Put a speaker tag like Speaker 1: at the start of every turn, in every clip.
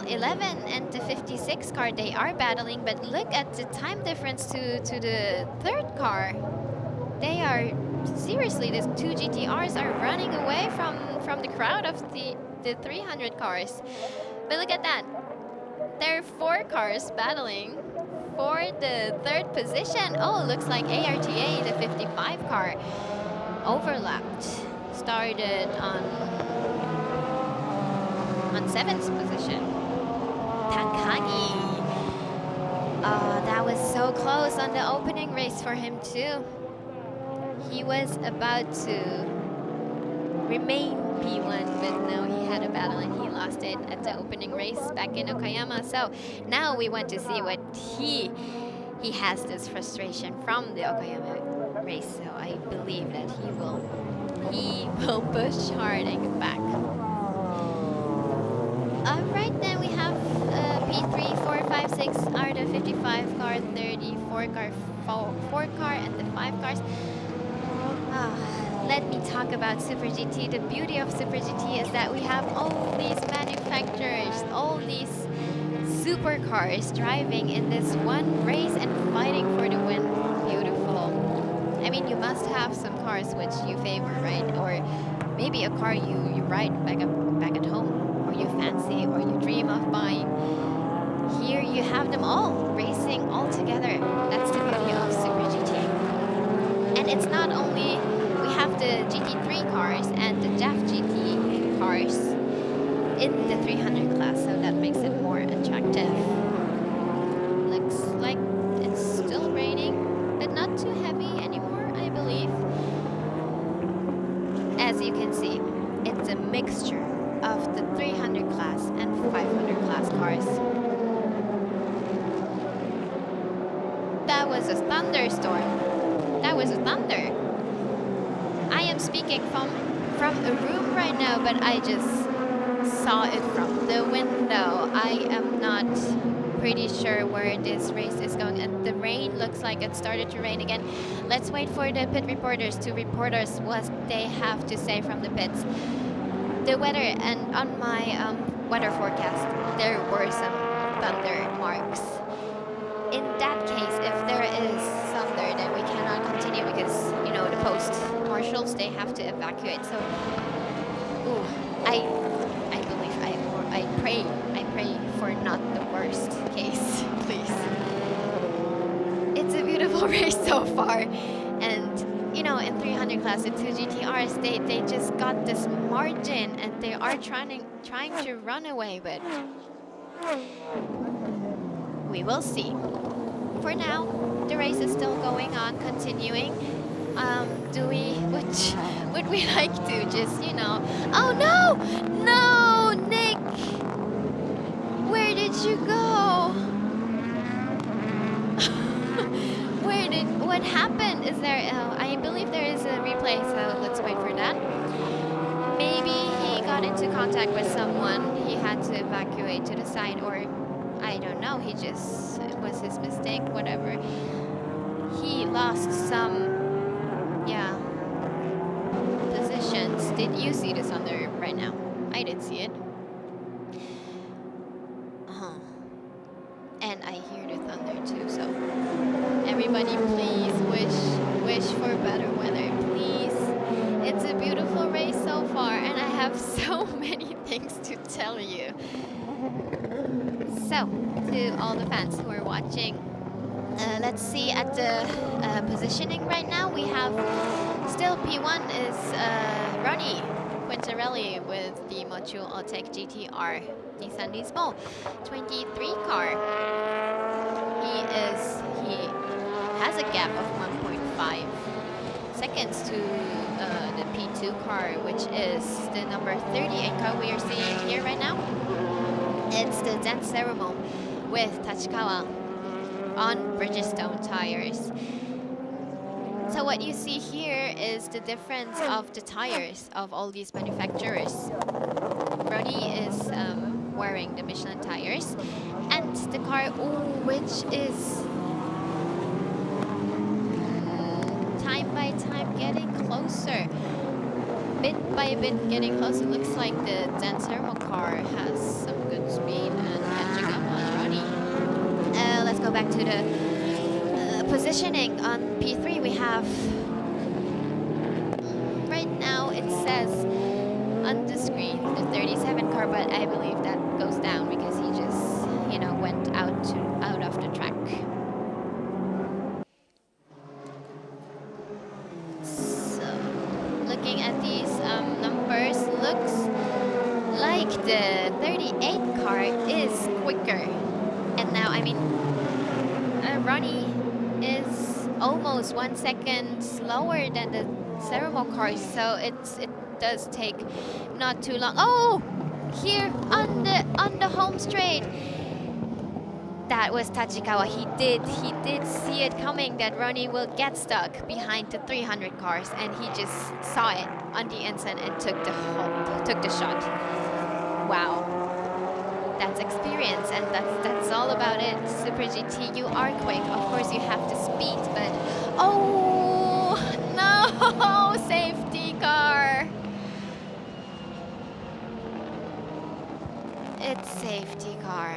Speaker 1: 11 and the 56 car, they are battling, but look at the time difference to the third car. They are, seriously, these two GTRs are running away from the crowd of the 300 cars. But look at that. There are 4 cars battling for the third position. Oh, looks like ARTA, the 55 car, overlapped. Started on 7th position. Takagi. Oh, that was so close on the opening race for him too. He was about to remain P1, but no, he had a battle and he lost it at the opening race back in Okayama. So now we want to see what he has this frustration from the Okayama race. So I believe that he will push hard and get back. Alright, then we have P3, 4, 5, 6 are the 55 car, 34 car, 4 car, and the 5 cars. Let me talk about Super GT. The beauty of Super GT is that we have all these manufacturers, all these supercars driving in this one race and fighting for the win. Beautiful. I mean, you must have some cars which you favor, right? Or maybe a car you ride back at home, or you fancy, or you dream of buying. Here you have them all racing all together. That's the beauty of Super GT. And it's not only, we have the GT3 cars and the JAF GT cars in the 300 class, so that makes it more attractive. Looks like it's still raining, but not too heavy anymore, I believe. As you can see, it's a mixture of the 300 class and 500 class cars. That was a thunderstorm. That was a thunder. I am speaking from a room right now, but I just saw it from the window. I am not pretty sure where this race is going, and the rain looks like it started to rain again. Let's wait for the pit reporters to report us what they have to say from the pits. The weather, and on my weather forecast, there were some thunder marks. In that case, if there is thunder, then we cannot continue because, you know, the post marshals, they have to evacuate. So, ooh, I believe I pray for not the worst case, please. It's a beautiful race so far, and you know, in 300 class, the 2 GTRs, they just got this margin, and they are trying to run away, but we will see. For now, the race is still going on, continuing. Would we like to just, you know, oh no, Nick, where did you go? What happened? Is there, I believe there is a replay, so let's wait for that. Maybe he got into contact with someone, he had to evacuate to the side, or I don't know, it was his mistake, whatever. He lost some, yeah, positions. Did you see this on there right now? I did see it. And I hear the thunder too, so everybody please wish for better weather, please. It's a beautiful race so far, and I have so many things to tell you. So, to all the fans who are watching, let's see at the positioning right now. We have still P1 is Ronnie Quintarelli with the Motul Alltech GTR Nissan Nismo 23 car. He has a gap of 1.5 seconds to the P2 car, which is the number 38 car we are seeing here right now. It's the dance ceremony with Tachikawa on Bridgestone tires. So what you see here is the difference of the tires of all these manufacturers. Ronnie is wearing the Michelin tires, and the car, which is time by time getting closer. Bit by bit getting closer. Looks like the Dancermo car has some good speed and catching up on Ronnie. Let's go back to the positioning on P3. We have right now it says on the screen the 37 car, but I believe that goes down because he just, you know, went out of the track. So looking at these numbers, looks like the 38 car is quicker. And now, I mean, Ronnie is almost 1 second slower than the Ceremo car, so it does take not too long. Oh, here on the home straight, that was Tachikawa. He did see it coming that Ronnie will get stuck behind the 300 cars, and he just saw it on the inside and took the shot. Wow. That's experience, and that's all about it. Super GT, you are quick. Of course, you have the speed, but oh no, safety car. It's safety car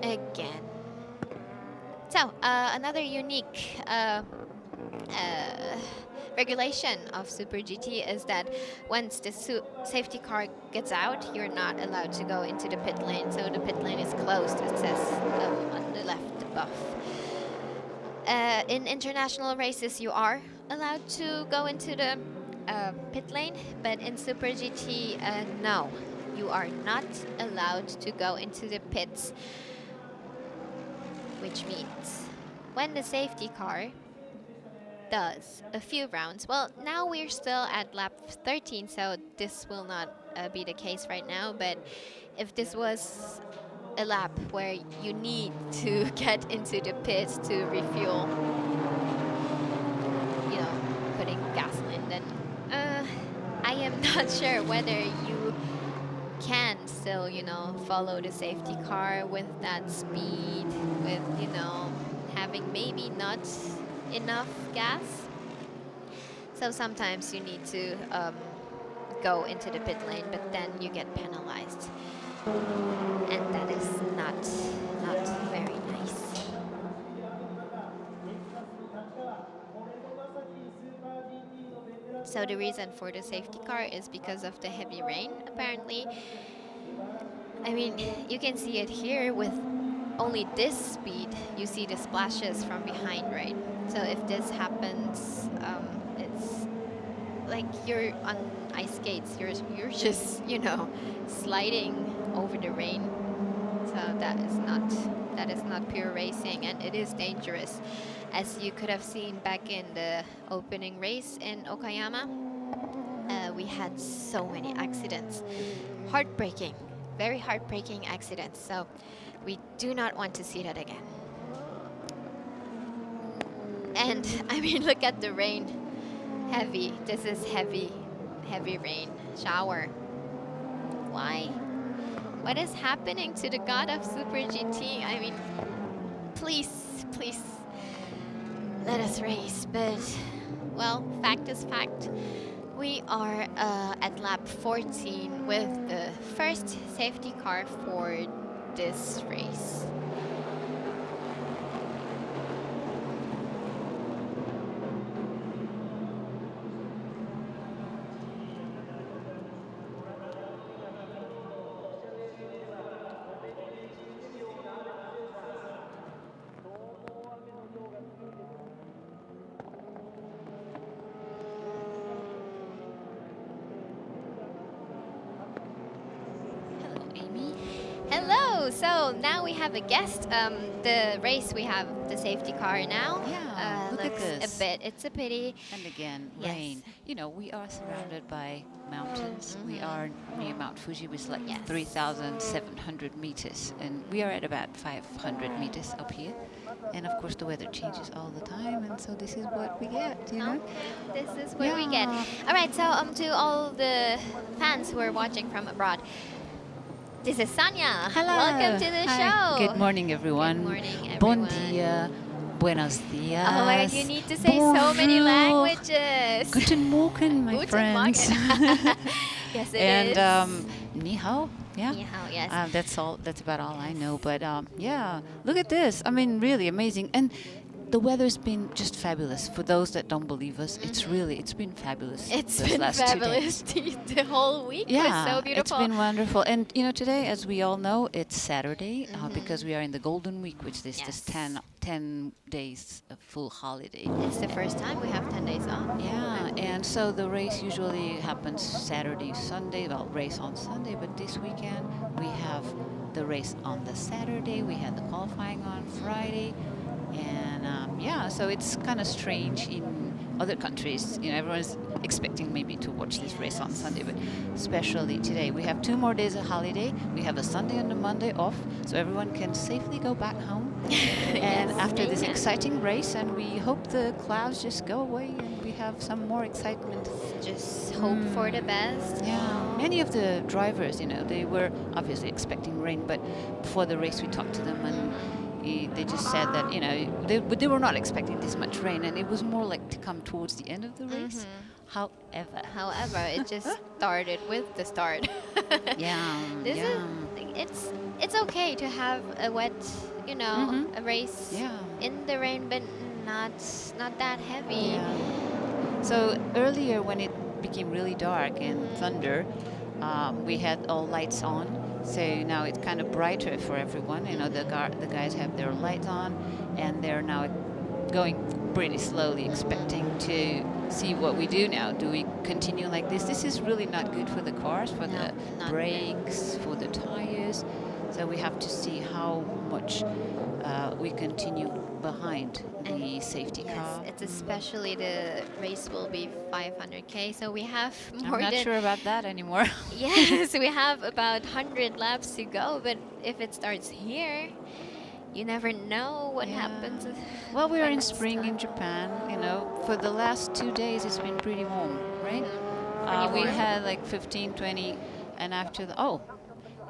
Speaker 1: again. So another unique regulation of Super GT is that once the safety car gets out, you're not allowed to go into the pit lane. So the pit lane is closed, it says on the left above. In international races, you are allowed to go into the pit lane, but in Super GT, no. You are not allowed to go into the pits, which means when the safety car does a few rounds. Well, now we're still at lap 13, so this will not be the case right now, but if this was a lap where you need to get into the pits to refuel, you know, putting gasoline, then I am not sure whether you can still, you know, follow the safety car with that speed, with, you know, having maybe not enough gas. So sometimes you need to go into the pit lane, but then you get penalized, and that is not very nice. So the reason for the safety car is because of the heavy rain, apparently. I mean, you can see it here with only this speed. You see the splashes from behind, right? So if this happens, it's like you're on ice skates. You're just, you know, sliding over the rain. So that is not pure racing, and it is dangerous. As you could have seen back in the opening race in Okayama, we had so many accidents. Heartbreaking, very heartbreaking accidents. So we do not want to see that again. And I mean, look at the rain. Heavy. This is heavy rain. Shower. Why? What is happening to the god of Super GT? I mean, please, let us race. But, well, fact is fact. We are at lap 14 with the first safety car for this race. Hello, so now we have a guest. The race, we have the safety car now.
Speaker 2: Yeah, look at this.
Speaker 1: A bit, it's a pity.
Speaker 2: And again,
Speaker 1: Yes.
Speaker 2: rain. You know, we are surrounded by mountains. We are near Mount Fuji, which is like
Speaker 1: Yes.
Speaker 2: 3,700 meters. And we are at about 500 meters up here. And of course, the weather changes all the time. And so this is what we get, you know?
Speaker 1: Okay, this is what we get. All right, so to all the fans who are watching from abroad, this is Sanya.
Speaker 2: Hello.
Speaker 1: Welcome to the show.
Speaker 2: Good morning, everyone.
Speaker 1: Good morning,
Speaker 2: Bon
Speaker 1: everyone.
Speaker 2: dia. Buenos dias.
Speaker 1: Oh my God, you need to say so many
Speaker 2: Bonjour.
Speaker 1: languages.
Speaker 2: Guten Morgen, my
Speaker 1: Guten
Speaker 2: friends.
Speaker 1: Morgen. Yes, it is.
Speaker 2: And ni hao. Yeah.
Speaker 1: Yes.
Speaker 2: That's all. That's about all I know.
Speaker 1: Yes.
Speaker 2: But yeah, look at this. I mean, really amazing. And the weather's been just fabulous. For those that don't believe us, it's been fabulous.
Speaker 1: It's
Speaker 2: those
Speaker 1: been
Speaker 2: last 2
Speaker 1: fabulous.
Speaker 2: days.
Speaker 1: The whole week was
Speaker 2: Yeah,
Speaker 1: so
Speaker 2: it's
Speaker 1: beautiful.
Speaker 2: been wonderful. And today, as we all know, it's Saturday because we are in the Golden Week, which is this
Speaker 1: Yes.
Speaker 2: 10 days of full holiday.
Speaker 1: It's the first time we have 10 days off.
Speaker 2: Yeah, and so the race usually happens Saturday, Sunday. Well, race on Sunday, but this weekend we have the race on the Saturday. We had the qualifying on Friday, and yeah, so it's kind of strange in other countries. Everyone's expecting maybe to watch this race on Sunday, but especially today, we have 2 more days of holiday. We have a Sunday and a Monday off, so everyone can safely go back home. And
Speaker 1: Yes,
Speaker 2: after this
Speaker 1: they can.
Speaker 2: exciting race, and we hope the clouds just go away and we have some more excitement.
Speaker 1: Just hope for the best.
Speaker 2: Yeah, many of the drivers, they were obviously expecting rain, but before the race we talked to them and they just said that, they were not expecting this much rain, and it was more like to come towards the end of the race.
Speaker 1: However, it just started with the start.
Speaker 2: Yeah,
Speaker 1: This
Speaker 2: yeah.
Speaker 1: it's okay to have a wet, a race
Speaker 2: Yeah.
Speaker 1: in the rain, but not that heavy.
Speaker 2: Yeah. So earlier when it became really dark and thunder, we had all lights on. So now it's kind of brighter for everyone. The guys have their lights on, and they're now going pretty slowly, expecting to see what we do now. Do we continue like this? This is really not good for the cars, for
Speaker 1: No,
Speaker 2: the
Speaker 1: not
Speaker 2: brakes, for the tires. So we have to see how much we continue behind the safety
Speaker 1: Yes,
Speaker 2: car.
Speaker 1: it's especially the race will be 500K, so we have more
Speaker 2: I'm not
Speaker 1: than
Speaker 2: sure about that anymore.
Speaker 1: yes, we have about 100 laps to go, but if it starts here, you never know what
Speaker 2: Yeah.
Speaker 1: happens.
Speaker 2: Well, we are
Speaker 1: when
Speaker 2: in
Speaker 1: it's
Speaker 2: spring in
Speaker 1: done.
Speaker 2: Japan. For the last 2 days it's been pretty warm, right?
Speaker 1: Pretty
Speaker 2: We
Speaker 1: warm.
Speaker 2: had like 15, 20, and after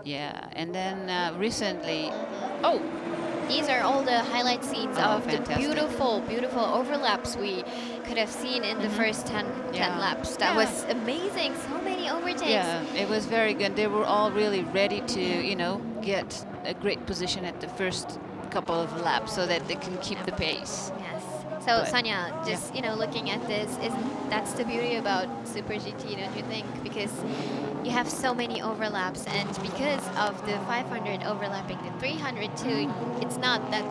Speaker 2: yeah, and then recently,
Speaker 1: These are all the highlight scenes of the
Speaker 2: fantastic.
Speaker 1: beautiful overlaps we could have seen in the first 10
Speaker 2: Yeah.
Speaker 1: laps. That
Speaker 2: Yeah.
Speaker 1: was amazing. So many overtakes.
Speaker 2: Yeah, it was very good. They were all really ready to, get a great position at the first couple of laps so that they can keep the pace.
Speaker 1: Yes. So
Speaker 2: But,
Speaker 1: Sanya, just looking at this, that's the beauty about Super GT, don't you think? Because you have so many overlaps, and because of the 500 overlapping the 300 too, it's not that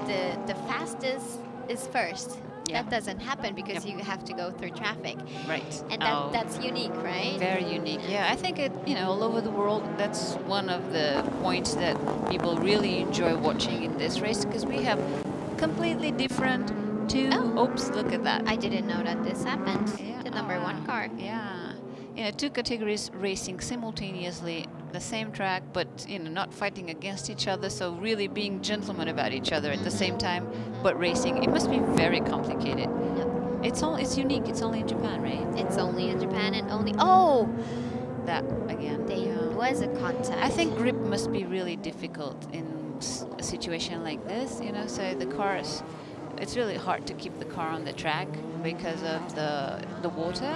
Speaker 1: the fastest is first.
Speaker 2: Yeah.
Speaker 1: That doesn't happen because you have to go through traffic.
Speaker 2: Right.
Speaker 1: And that's unique, right?
Speaker 2: Very unique. Yeah, I think all over the world, that's one of the points that people really enjoy watching in this race, because we have completely different oops, look at that.
Speaker 1: I didn't know that this happened.
Speaker 2: Yeah,
Speaker 1: The number 1 car.
Speaker 2: Yeah. 2 categories racing simultaneously, the same track, but not fighting against each other. So really being gentlemen about each other at the same time, but racing. It must be very complicated.
Speaker 1: Yep.
Speaker 2: It's unique. It's only in Japan, right?
Speaker 1: It's only in Japan, and only
Speaker 2: That again.
Speaker 1: there was a contact.
Speaker 2: I think grip must be really difficult in a situation like this. So the cars. It's really hard to keep the car on the track because of the water,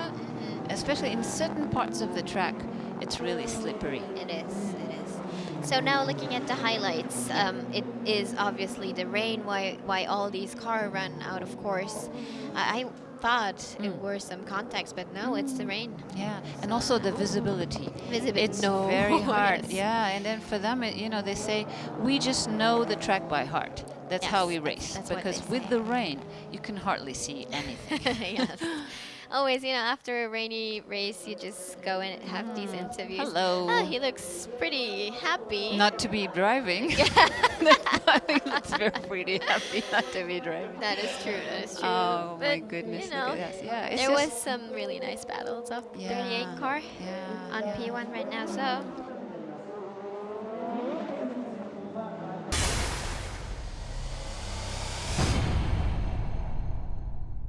Speaker 2: especially in certain parts of the track. It's really slippery.
Speaker 1: It is. So now looking at the highlights, it is obviously the rain. Why all these cars run out of course. I thought it were some contacts, but no, it's the rain.
Speaker 2: Yeah, and also the visibility. It's
Speaker 1: No.
Speaker 2: very hard.
Speaker 1: Yes.
Speaker 2: Yeah, and then for them, they say we just know the track by heart. That's how we race.
Speaker 1: that's what
Speaker 2: Because
Speaker 1: they
Speaker 2: with
Speaker 1: say.
Speaker 2: the rain, you can hardly see anything.
Speaker 1: Yes. Always, after a rainy race, you just go and have these interviews.
Speaker 2: Hello.
Speaker 1: He looks pretty happy.
Speaker 2: Not to be driving. He looks pretty happy not to be driving.
Speaker 1: That is true.
Speaker 2: Oh my
Speaker 1: But,
Speaker 2: goodness! Look at that. Yeah, it's
Speaker 1: there
Speaker 2: just
Speaker 1: was some really nice battles of
Speaker 2: Yeah,
Speaker 1: 38 car
Speaker 2: yeah,
Speaker 1: on
Speaker 2: yeah.
Speaker 1: P1 right now. So